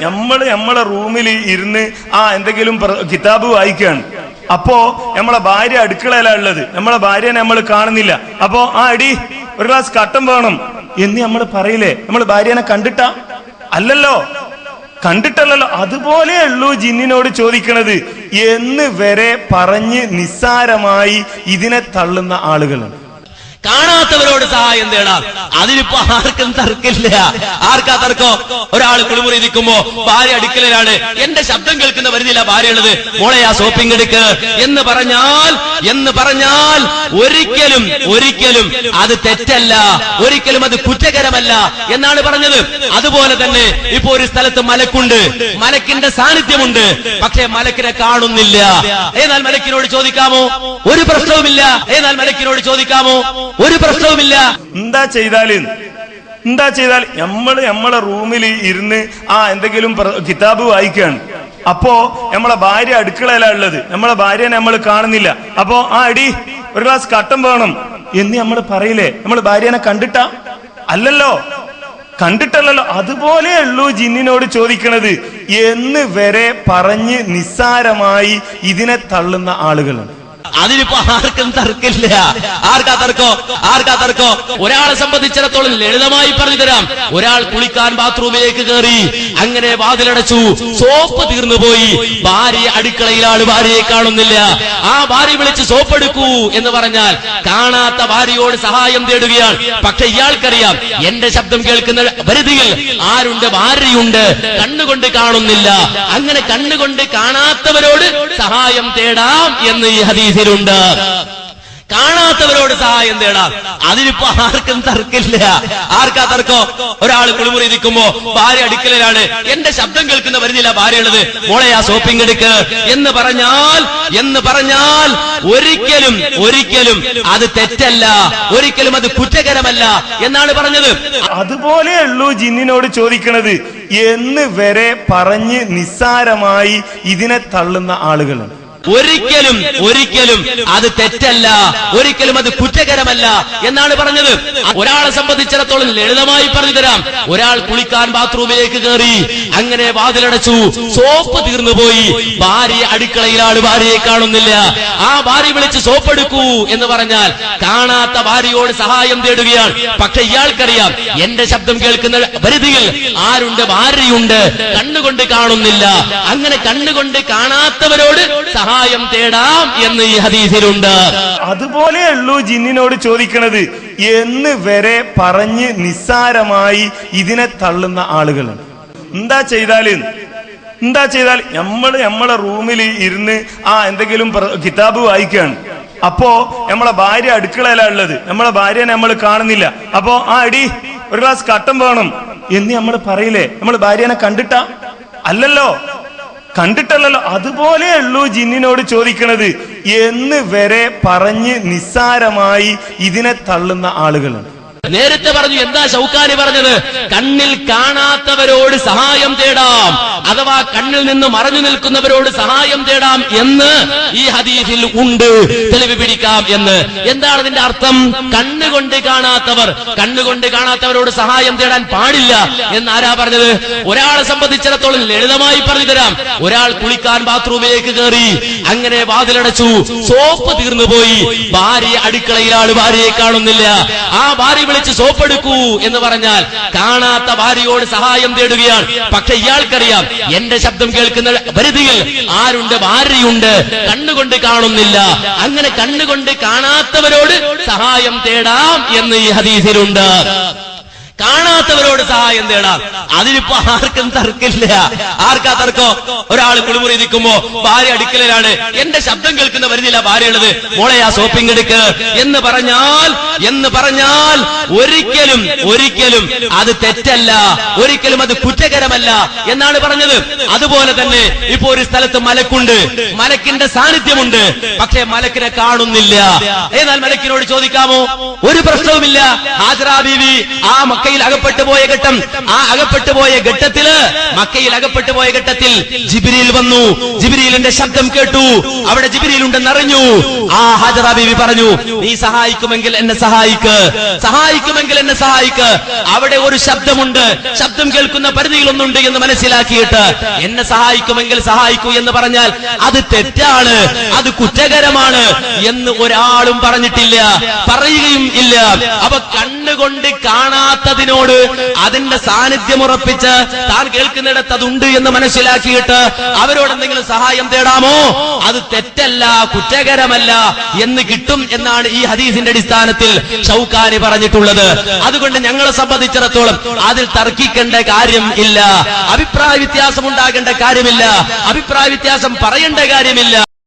നമ്മളെ റൂമിൽ ഇരുന്ന് എന്തെങ്കിലും കിതാബ് വായിക്കുകയാണ്. അപ്പോ നമ്മളെ ഭാര്യ അടുക്കളയിലാ ഉള്ളത്, നമ്മളെ ഭാര്യനെ നമ്മൾ കാണുന്നില്ല. അപ്പോ അടി ഒരു ഗ്ലാസ് കട്ടൻ വേണം എന്ന് നമ്മൾ പറയില്ലേ? നമ്മൾ ഭാര്യനെ കണ്ടിട്ടാ? അല്ലല്ലോ, കണ്ടിട്ടല്ലോ. അതുപോലെ ഉള്ളൂ ജിന്നിനോട് ചോദിക്കണത് എന്ന് വരെ പറഞ്ഞ് നിസ്സാരമായി ഇതിനെ തള്ളുന്ന ആളുകളാണ്. കാണാത്തവരോട് സഹായം തേടാം, അതിലിപ്പോ ആർക്കും തർക്കില്ല. ആർക്കാ തർക്കം? ഒരാൾ കുളിമുറി ഇരിക്കുമ്പോ ഭാര്യ അടുക്കലാണ്, എന്റെ ശബ്ദം കേൾക്കുന്ന വരുന്നില്ല ഭാര്യ ഉള്ളത്, മോളെ ആ സോപ്പിംഗ് എടുക്ക് എന്ന് പറഞ്ഞാൽ ഒരിക്കലും അത് തെറ്റല്ല, ഒരിക്കലും അത് കുറ്റകരമല്ല എന്നാണ് പറഞ്ഞത്. അതുപോലെ തന്നെ ഇപ്പോ ഒരു സ്ഥലത്ത് മലക്കുണ്ട്, മലക്കിന്റെ സാന്നിധ്യമുണ്ട്, പക്ഷേ മലക്കിനെ കാണുന്നില്ല. എന്നാൽ മലക്കിനോട് ചോദിക്കാമോ? ഒരു പ്രശ്നവുമില്ല. എന്നാൽ മലക്കിനോട് ചോദിക്കാമോ? ഒരു പ്രശ്നവുമില്ല. എന്താ ചെയ്താൽ നമ്മളെ റൂമിൽ ഇരുന്ന് എന്തെങ്കിലും കിതാബ് വായിക്കുകയാണ്. അപ്പോ നമ്മളെ ഭാര്യ അടുക്കളയിലാ ഉള്ളത്, നമ്മളെ ഭാര്യനെ നമ്മൾ കാണുന്നില്ല. അപ്പോ അടി ഒരു ഗ്ലാസ് കട്ടൻ വേണം എന്ന് നമ്മൾ പറയില്ലേ? നമ്മൾ ഭാര്യനെ കണ്ടിട്ടാ? അല്ലല്ലോ, കണ്ടിട്ടല്ലോ. അതുപോലെ ഉള്ളൂ ജിന്നിനോട് ചോദിക്കണത് എന്ന് വരെ പറഞ്ഞ് നിസ്സാരമായി ഇതിനെ തള്ളുന്ന ആളുകളാണ്. അതിലിപ്പോ ആർക്കും തർക്കില്ല. ആർക്കാ തർക്കം? ഒരാളെ സംബന്ധിച്ചിടത്തോളം ലളിതമായി പറഞ്ഞു തരാം. ഒരാൾ കുളിക്കാൻ ബാത്റൂമിലേക്ക് കയറി, അങ്ങനെ വാതിലടച്ചു, സോപ്പ് തീർന്നുപോയി, ഭാര്യ അടുക്കളയിലാണ്, ഭാര്യയെ കാണുന്നില്ല. ആ ഭാര്യ വിളിച്ച് സോപ്പ് എടുക്കൂ എന്ന് പറഞ്ഞാൽ കാണാത്ത ഭാര്യയോട് സഹായം തേടുകയാണ്. പക്ഷെ ഇയാൾക്കറിയാം എന്റെ ശബ്ദം കേൾക്കുന്ന പരിധിയിൽ ആരുണ്ട്? ഭാര്യയുണ്ട്, കണ്ണുകൊണ്ട് കാണുന്നില്ല. അങ്ങനെ കണ്ണുകൊണ്ട് കാണാത്തവരോട് സഹായം തേടാം എന്ന് ഈ ഹദീസിലുണ്ട്. കാണാത്തവരോട് സഹായം തേടാം, അതിലിപ്പോ ആർക്കും തർക്കില്ല. ആർക്കാ തർക്കം? ഒരാൾ കുളിമുറി ഇരിക്കുമ്പോ ഭാര്യ അടുക്കലാണ്, എന്റെ ശബ്ദം കേൾക്കുന്ന വരുന്നില്ല ഭാര്യ ഉള്ളത്, മോളെ ആ സോപ്പിംഗ് എടുക്ക് എന്ന് പറഞ്ഞാൽ ഒരിക്കലും അത് തെറ്റല്ല, ഒരിക്കലും അത് കുറ്റകരമല്ല എന്നാണ് പറഞ്ഞത്. അതുപോലെ ഉള്ളൂ ജിന്നിനോട് ചോദിക്കണത് എന്ന് വരെ പറഞ്ഞ് നിസ്സാരമായി ഇതിനെ തള്ളുന്ന ആളുകളാണ്. ഒരിക്കലും അത് തെറ്റല്ല, ഒരിക്കലും അത് കുറ്റകരമല്ല എന്നാണ് പറഞ്ഞത്. ഒരാളെ സംബന്ധിച്ചിടത്തോളം ലളിതമായി പറഞ്ഞു തരാം. ഒരാൾ കുളിക്കാൻ ബാത്റൂമിലേക്ക് കയറി, അങ്ങനെ വാതിലടച്ചു, സോപ്പ് തീർന്നുപോയി, ഭാര്യ അടുക്കളയിലാണ്, ഭാര്യയെ കാണുന്നില്ല. ആ ഭാര്യ വിളിച്ച് സോപ്പ് എടുക്കൂ എന്ന് പറഞ്ഞാൽ കാണാത്ത ഭാര്യയോട് സഹായം തേടുകയാണ്. പക്ഷെ ഇയാൾക്കറിയാം എന്റെ ശബ്ദം കേൾക്കുന്ന പരിധിയിൽ ആരുണ്ട്? ഭാര്യയുണ്ട്, കണ്ണുകൊണ്ട് കാണുന്നില്ല. അങ്ങനെ കണ്ണുകൊണ്ട് കാണാത്തവരോട് സഹായം തേടാം എന്ന് ഈ ഹദീസിലുണ്ട്. അതുപോലെ ഉള്ളൂ ജിന്നിനോട് ചോദിക്കണത് എന്ന് വരെ പറഞ്ഞ് നിസ്സാരമായി ഇതിനെ തള്ളുന്ന ആളുകളാണ്. എന്താ ചെയ്താൽ നമ്മളെ റൂമിൽ ഇരുന്ന് എന്തെങ്കിലും കിതാബ് വായിക്കുകയാണ്. അപ്പോ നമ്മളെ ഭാര്യ അടുക്കളയിലാ ഉള്ളത്, നമ്മളെ ഭാര്യനെ നമ്മൾ കാണുന്നില്ല. അപ്പോ അടി ഒരു ഗ്ലാസ് കട്ടൻ വേണം എന്ന് നമ്മൾ പറയില്ലേ? നമ്മൾ ഭാര്യനെ കണ്ടിട്ടാ? അല്ലല്ലോ, കണ്ടിട്ടല്ലോ. അതുപോലെ ഉള്ളൂ ജിന്നിനോട് ചോദിക്കണത് എന്ന് വരെ പറഞ്ഞ് നിസ്സാരമായി ഇതിനെ തള്ളുന്ന ആളുകളാണ്. നേരത്തെ പറഞ്ഞു, എന്താ ശൗക്കാനി പറഞ്ഞത്? കണ്ണിൽ കാണാത്തവരോട് സഹായം തേടാം, അഥവാ കണ്ണിൽ നിന്ന് മറഞ്ഞു നിൽക്കുന്നവരോട് സഹായം തേടാം എന്ന് ഈ ഹദീസിൽ ഉണ്ട്, തെളിവ് പിടിക്കാം എന്ന്. എന്താണ് ഇതിന്റെ അർത്ഥം? കണ്ണുകൊണ്ട് കാണാത്തവരോട് സഹായം തേടാൻ പാടില്ല എന്ന് ആരാ പറഞ്ഞത്? ഒരാളെ സംബന്ധിച്ചിടത്തോളം ലളിതമായി പറഞ്ഞു തരാം. ഒരാൾ കുളിക്കാൻ ബാത്റൂമിലേക്ക് കയറി, അങ്ങനെ വാതിലടച്ചു, സോപ്പ് തീർന്നുപോയി, ഭാര്യ അടുക്കളയിലാണ്, ഭാര്യയെ കാണുന്നില്ല. ആ ഭാര്യ വിളിച്ച് സോപ്പ് എടുക്കൂ എന്ന് പറഞ്ഞാൽ കാണാത്ത ഭാര്യയോട് സഹായം തേടുകയാണ്. പക്ഷെ ഇയാൾക്കറിയാം എന്റെ ശബ്ദം കേൾക്കുന്ന പരിധിയിൽ ആരുണ്ട്? ഭാര്യയുണ്ട്, കണ്ണുകൊണ്ട് കാണുന്നില്ല. അങ്ങനെ കണ്ണുകൊണ്ട് കാണാത്തവരോട് സഹായം തേടാം എന്ന് ഈ ഹദീസിലുണ്ട്. കാണാത്തവരോട് സഹായം തേടാം, അതിലിപ്പോ ആർക്കും തർക്കില്ല. ആർക്കാ തർക്കം? ഒരാൾ കുളിമുറി ഇരിക്കുമ്പോ ഭാര്യ അടുക്കലാണ്, എന്റെ ശബ്ദം കേൾക്കുന്ന വരുന്നില്ല ഭാര്യ ഉള്ളത്, മോളെ ആ സോപ്പിംഗ് എടുക്ക് എന്ന് പറഞ്ഞാൽ ഒരിക്കലും അത് തെറ്റല്ല, ഒരിക്കലും അത് കുറ്റകരമല്ല എന്നാണ് പറഞ്ഞത്. അതുപോലെ തന്നെ ഇപ്പോ ഒരു സ്ഥലത്ത് മലക്കുണ്ട്, മലക്കിന്റെ സാന്നിധ്യമുണ്ട്, പക്ഷേ മലക്കിനെ കാണുന്നില്ല. എന്നാൽ മലക്കിനോട് ചോദിക്കാമോ? ഒരു പ്രശ്നവുമില്ല. ഹാജറ ബീവി ആ മക്കയിൽ അകപ്പെട്ടു പോയ ഘട്ടം, ആ അകപ്പെട്ടു പോയ ഘട്ടത്തില് മക്കയിൽ അകപ്പെട്ടു പോയ ഘട്ടത്തിൽ ജിബ്രീൽ വന്നു. ജിബ്രീലിന്റെ ശബ്ദം കേട്ടു. അവിടെ ജിബ്രീൽ ഉണ്ടെന്നറിഞ്ഞു. ആ ഹാജറ ബീവി പറഞ്ഞു, നീ സഹായിക്കുമെങ്കിൽ എന്നെ സഹായിക്ക്, സഹായിക്കുമെങ്കിൽ എന്നെ സഹായിക്ക്. അവിടെ ഒരു ശബ്ദമുണ്ട്, ശബ്ദം കേൾക്കുന്ന പരിധിയിലൊന്നുണ്ട് എന്ന് മനസ്സിലാക്കിയിട്ട് എന്നെ സഹായിക്കുമെങ്കിൽ സഹായിക്കൂ എന്ന് പറഞ്ഞാൽ അത് തെറ്റാണ്, അത് കുറ്റകരമാണ് എന്ന് ഒരാളും പറഞ്ഞിട്ടില്ല, പറയുകയും ഇല്ല. അപ്പൊ കണ്ണുകൊണ്ട് കാണാത്തതിനോട് അതിന്റെ സാന്നിധ്യം ഉറപ്പിച്ച് താൻ കേൾക്കുന്നിടത്ത് അതുണ്ട് എന്ന് മനസ്സിലാക്കിയിട്ട് അവരോട് എന്തെങ്കിലും സഹായം തേടാമോ? അത് തെറ്റല്ല, കുറ്റകരമല്ല എന്ന് കിട്ടും എന്നാണ് ഈ ഹദീസിന്റെ അടിസ്ഥാനത്തിൽ ഷൗക്കാനി പറഞ്ഞിട്ടുള്ളത്. അതുകൊണ്ട് ഞങ്ങളെ സംബന്ധിച്ചിടത്തോളം അതിൽ തർക്കിക്കേണ്ട കാര്യം ഇല്ല, അഭിപ്രായ വ്യത്യാസം ഉണ്ടാകേണ്ട കാര്യമില്ല, അഭിപ്രായ വ്യത്യാസം പറയേണ്ട കാര്യമില്ല.